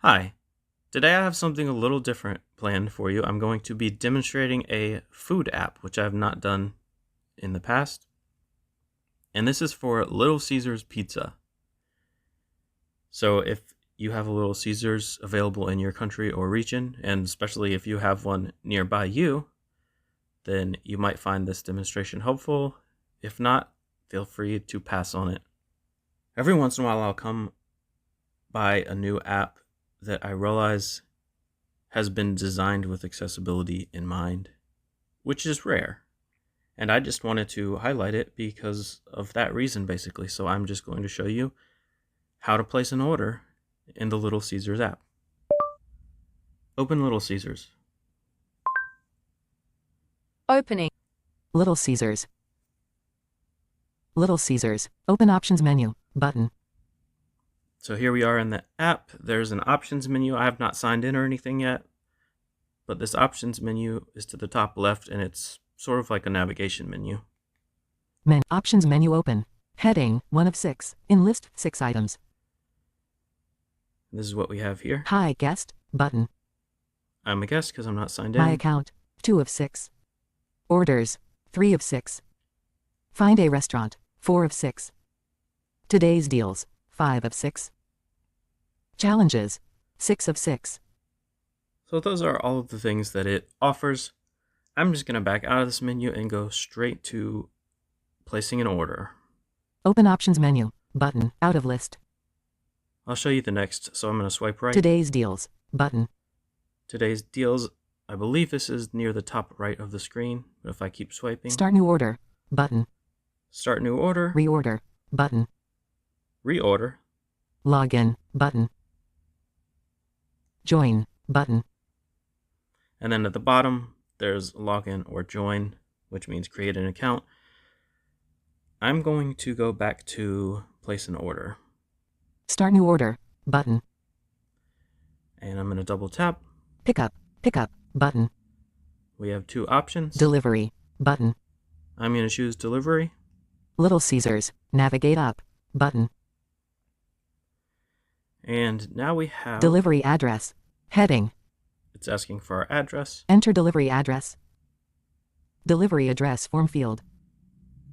Hi, today I have something a little different planned for you. I'm going to be demonstrating a food app, which I have not done in the past. And this is for Little Caesars Pizza. So if you have a Little Caesars available in your country or region, and especially if you have one nearby you, then you might find this demonstration helpful. If not, feel free to pass on it. Every once in a while, I'll come by a new app that I realize has been designed with accessibility in mind, which is rare. And I just wanted to highlight it because of that reason, basically. So I'm just going to show you how to place an order in the Little Caesars app. Open Little Caesars. Opening. Little Caesars. Little Caesars. Open options menu. Button. So here we are in the app. There's an options menu. I have not signed in or anything yet, but this options menu is to the top left, and it's sort of like a navigation menu. Options menu open. Heading 1 of 6. In list 6 items. This is what we have here. Hi guest. Button. I'm a guest because I'm not signed in. My account 2 of 6. Orders 3 of 6. Find a restaurant 4 of 6. Today's deals 5 of 6. Challenges 6 of 6. So those are all of the things that it offers. I'm just going to back out of this menu and go straight to placing an order. Open options menu. Button. Out of list. I'll show you the next, so I'm going to swipe right. Today's deals. Button. Today's deals. I believe this is near the top right of the screen, but if I keep swiping. Start new order. Button. Start new order. Reorder. Button. Reorder. Login. Button. Join. Button. And then at the bottom, there's login or join, which means create an account. I'm going to go back to place an order. Start new order. Button. And I'm going to double tap. Pickup. Pickup. Button. We have two options. Delivery. Button. I'm going to choose delivery. Little Caesars. Navigate up. Button. And now we have Delivery address. Heading. It's asking for our address. Enter delivery address. Delivery address form field.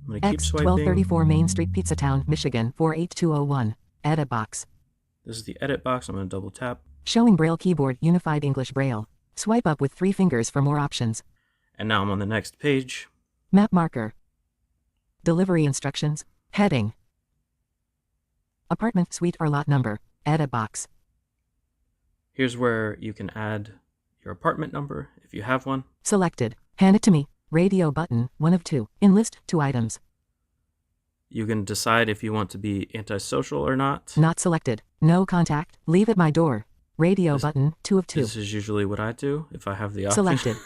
I'm going to keep X swiping. 1234 Main Street, Pizzatown, Michigan 48201. Edit box. This is the edit box. I'm going to double tap. Showing Braille keyboard, Unified English Braille. Swipe up with 3 fingers for more options. And now I'm on the next page. Map marker. Delivery instructions. Heading. Apartment, suite or lot number. Edit box. Here's where you can add your apartment number if you have one. Selected. Hand it to me. Radio button, 1 of 2. Enlist 2 items. You can decide if you want to be antisocial or not. Not selected. No contact. Leave at my door. Radio button, 2 of 2. This is usually what I do if I have the option. Selected.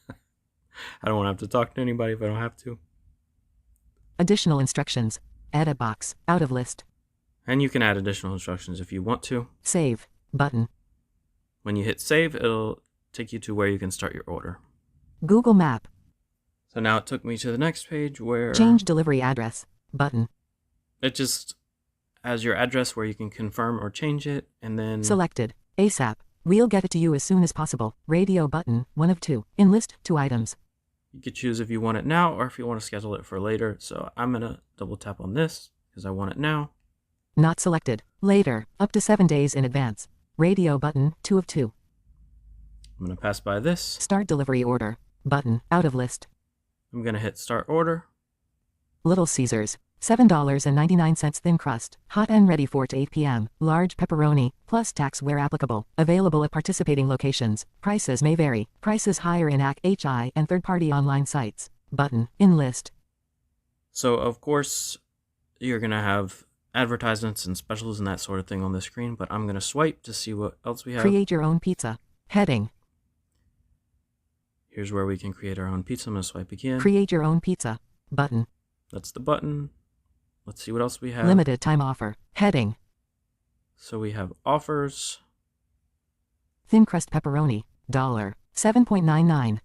I don't want to have to talk to anybody if I don't have to. Additional instructions. Edit box. Out of list. And you can add additional instructions if you want to. Save. Button. When you hit save, it'll take you to where you can start your order. Google Map. So now it took me to the next page where Change delivery address. Button. it just has your address where you can confirm or change it, and then Selected. ASAP. We'll get it to you as soon as possible. Radio button, 1 of 2. Enlist 2 items. you could choose if you want it now or if you want to schedule it for later. So I'm going to double tap on this because I want it now. Not selected. Later. Up to 7 days in advance. Radio button, 2 of 2. I'm going to pass by this. Start delivery order. Button. Out of list. I'm going to hit start order. Little Caesars. $7.99 thin crust. Hot and ready for to 8 p.m. Large pepperoni, plus tax where applicable. Available at participating locations. Prices may vary. Prices higher in AC, HI, and third-party online sites. Button. Enlist. So of course, you're going to have advertisements and specials and that sort of thing on the screen, but I'm going to swipe to see what else we have. Create your own pizza. Heading. Here's where we can create our own pizza. I'm going to swipe again. Create your own pizza. Button. That's the button. Let's see what else we have. Limited time offer. Heading. So we have offers. Thin crust pepperoni. $7.99.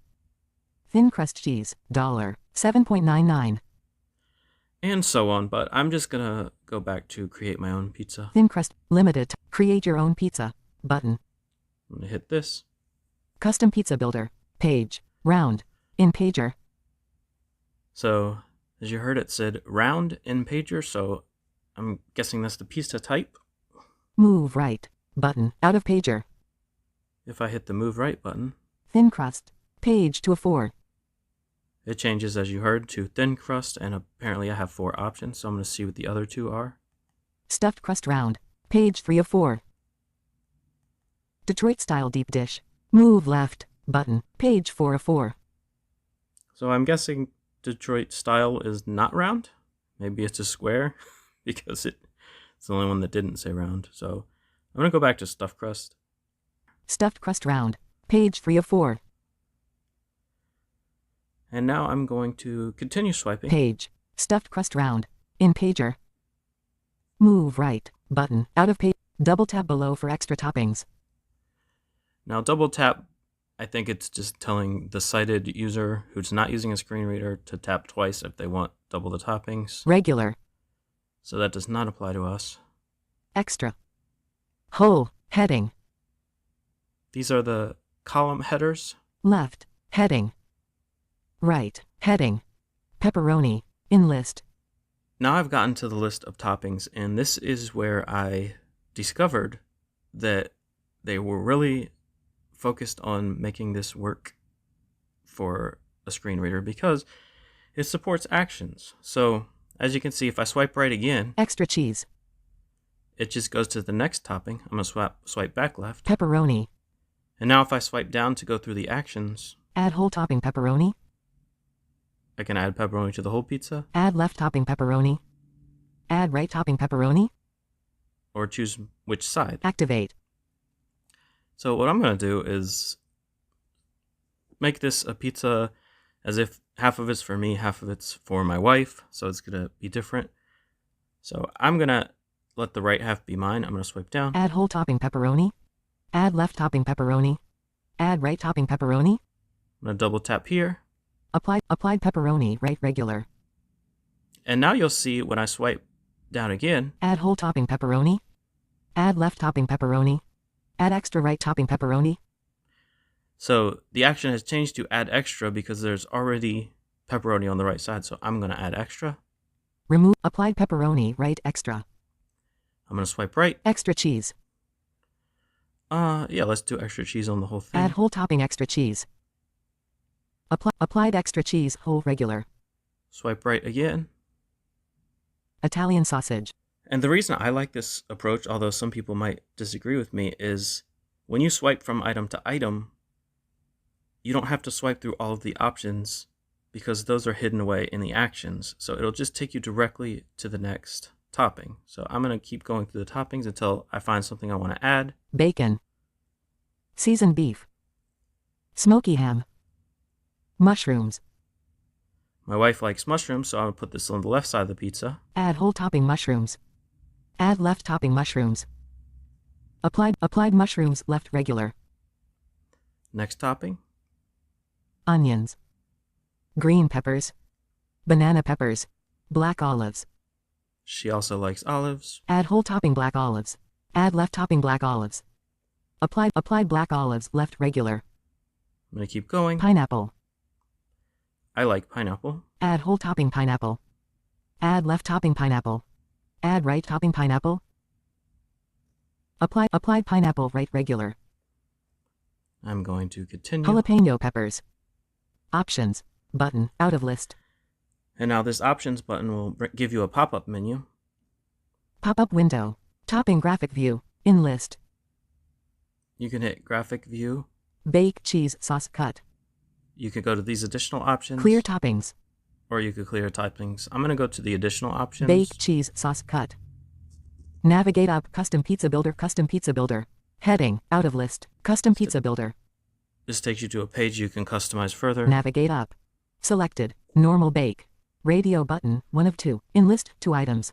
Thin crust cheese. $7.99. And so on, but I'm just going to go back to create my own pizza. Thin crust. Limited. Create your own pizza. button. I'm going to hit this. Custom Pizza Builder. Page. Round. In pager. So, as you heard, it said round in pager, so I'm guessing that's the pizza type. Move right. Button. Out of pager. If I hit the move right button, Thin crust. Page to a 4. it changes, as you heard, to thin crust, and apparently I have 4 options, so I'm going to see what the other 2 are. Stuffed crust round. Page 3 of 4. Detroit style deep dish. Move left. Button. Page 4 of 4. So I'm guessing Detroit style is not round. Maybe it's a square, because it's the only one that didn't say round. So I'm going to go back to stuffed crust. Stuffed crust round. Page 3 of 4. And now I'm going to continue swiping. Page. Stuffed crust round. In pager. Move right. Button. Out of page. Double tap below for extra toppings. Now double tap, I think it's just telling the sighted user who's not using a screen reader to tap twice if they want double the toppings. Regular. So that does not apply to us. Extra. Whole. Heading. These are the column headers. Left. Heading. Right. Heading. Pepperoni. In list. Now I've gotten to the list of toppings, and this is where I discovered that they were really focused on making this work for a screen reader because it supports actions. So as you can see, if I swipe right again, Extra cheese. it just goes to the next topping. I'm going to swipe back left. Pepperoni. And now if I swipe down to go through the actions, Add whole topping pepperoni. I can add pepperoni to the whole pizza Add left topping pepperoni. Add right topping pepperoni. or choose which side. Activate. So what I'm going to do is make this a pizza as if half of it's for me, half of it's for my wife. So it's going to be different. So I'm going to let the right half be mine. I'm going to swipe down. Add whole topping pepperoni. Add left topping pepperoni. Add right topping pepperoni. I'm going to double tap here. Applied pepperoni right regular. And now you'll see when I swipe down again, Add whole topping pepperoni. Add left topping pepperoni. Add extra right topping pepperoni. so the action has changed to add extra because there's already pepperoni on the right side. So I'm going to add extra. Remove applied pepperoni right extra. I'm going to swipe right. Extra cheese. Yeah, let's do extra cheese on the whole thing. Add whole topping extra cheese. Applied extra cheese whole regular. Swipe right again. Italian sausage. And the reason I like this approach, although some people might disagree with me, is when you swipe from item to item, you don't have to swipe through all of the options because those are hidden away in the actions. So it'll just take you directly to the next topping. So I'm going to keep going through the toppings until I find something I want to add. Bacon. Seasoned beef. Smoky ham. Mushrooms. My wife likes mushrooms, so I'm going to put this on the left side of the pizza. Add whole topping mushrooms. Add left topping mushrooms. Applied mushrooms left regular. Next topping. Onions. Green peppers. Banana peppers. Black olives. She also likes olives. Add whole topping black olives. Add left topping black olives. Applied black olives left regular. I'm going to keep going. Pineapple. I like pineapple. Add whole topping pineapple. Add left topping pineapple. Add right topping pineapple. Applied pineapple right regular. I'm going to continue. Jalapeno peppers. Options. Button. Out of list. And now this options button will give you a pop-up menu. Pop-up window. Topping graphic view. In list. You can hit graphic view. Bake cheese sauce cut. You could go to these additional options. Clear toppings. Or you could clear toppings. I'm going to go to the additional options. Bake cheese sauce cut. Navigate up custom pizza builder. Custom pizza builder. Heading. Out of list. Custom pizza builder. This takes you to a page you can customize further. Navigate up. Selected. Normal bake. Radio button. 1 of 2. In list 2 items.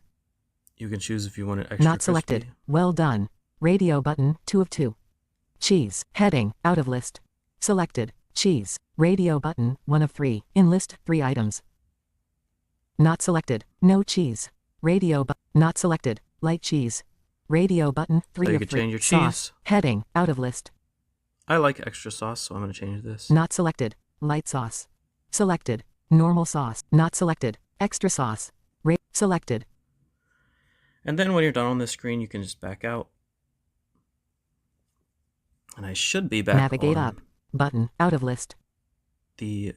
You can choose if you want it extra Not selected. crispy. Well done. Radio button. 2 of 2. Cheese. Heading. Out of list. Selected. Cheese. Radio button. 1 of 3. In list 3 items. Not selected. No cheese. Radio not selected. Light cheese. Radio button. 3 So you of could 3. change your Sauce. cheese. Heading. Out of list. I like extra sauce, so I'm going to change this. Not selected. Light sauce. Selected. Normal sauce. Not selected. Extra sauce. Selected. And then when you're done on this screen, you can just back out. And I should be back Navigate on up. Button. Out of list. the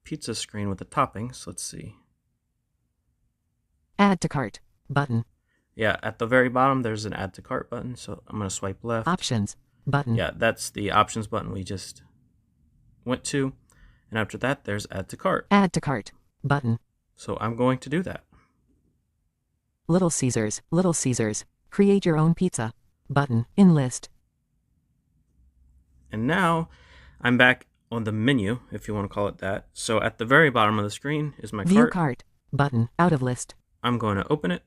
pizza screen with the toppings. Let's see. Add to cart. Button. Yeah, at the very bottom, there's an add to cart button. So I'm going to swipe left. Options. Button. Yeah, that's the options button we just went to. And after that, there's add to cart. Add to cart. Button. So I'm going to do that. Little Caesars. Little Caesars. Create your own pizza. Button. In list. And now I'm back on the menu, if you want to call it that. So at the very bottom of the screen is my View cart. cart. Button. Out of list. I'm going to open it.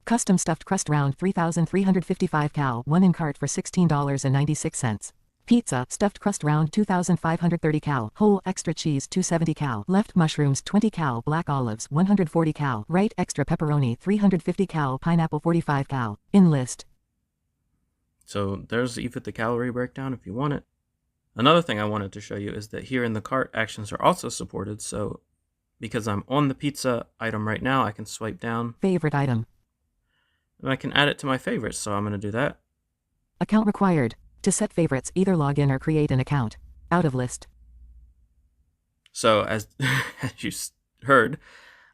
Custom stuffed crust round 3,355 cal. 1 in cart for $16.96. Pizza stuffed crust round 2,530 cal. Whole extra cheese 270 cal. Left mushrooms 20 cal. Black olives 140 cal. Right extra pepperoni 350 cal. Pineapple 45 cal. In list. So there's even the calorie breakdown if you want it. Another thing I wanted to show you is that here in the cart, actions are also supported. So because I'm on the pizza item right now, I can swipe down Favorite item. and I can add it to my favorites. So I'm going to do that. Account required. To set favorites, either log in or create an account. Out of list. So as you heard,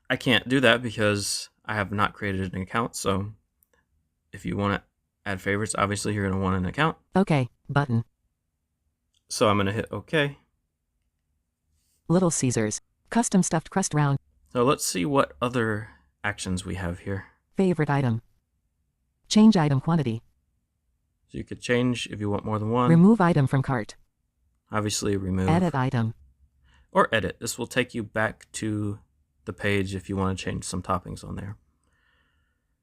I can't do that because I have not created an account. So if you want to add favorites, obviously you're going to want an account. OK. Button. So I'm going to hit OK. Little Caesars. Custom stuffed crust round. So let's see what other actions we have here. Favorite item. Change item quantity. So you could change if you want more than one. Remove item from cart. Obviously remove. Edit item. Or edit. This will take you back to the page if you want to change some toppings on there.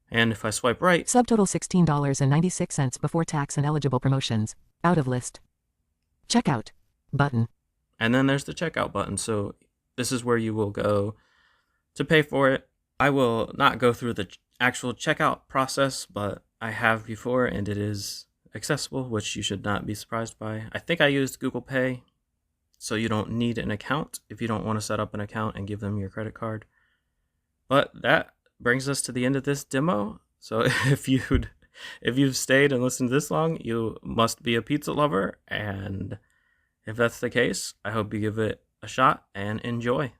And if I swipe right, Subtotal $16.96 before tax and eligible promotions. Out of list. Checkout. Button. and then there's the checkout button. So this is where you will go to pay for it. I will not go through the actual checkout process, but I have before, and it is accessible, which you should not be surprised by. I think I used Google Pay, so you don't need an account if you don't want to set up an account and give them your credit card. But that brings us to the end of this demo. So if you've stayed and listened this long, you must be a pizza lover, and if that's the case, I hope you give it a shot and enjoy.